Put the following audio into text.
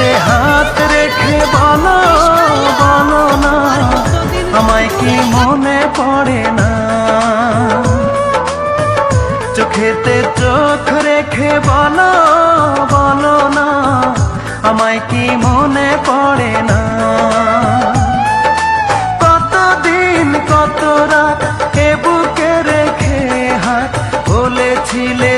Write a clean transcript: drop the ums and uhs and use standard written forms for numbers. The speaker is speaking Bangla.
হাতে হাত রেখে বলো বলো না, আমায় কি মনে পড়ে না? চোখেতে চোখ রেখে বলো বলো না, আমায় কি মনে পড়ে না? কতদিন কত রাত এ বুকে রেখে হাত বলেছিলে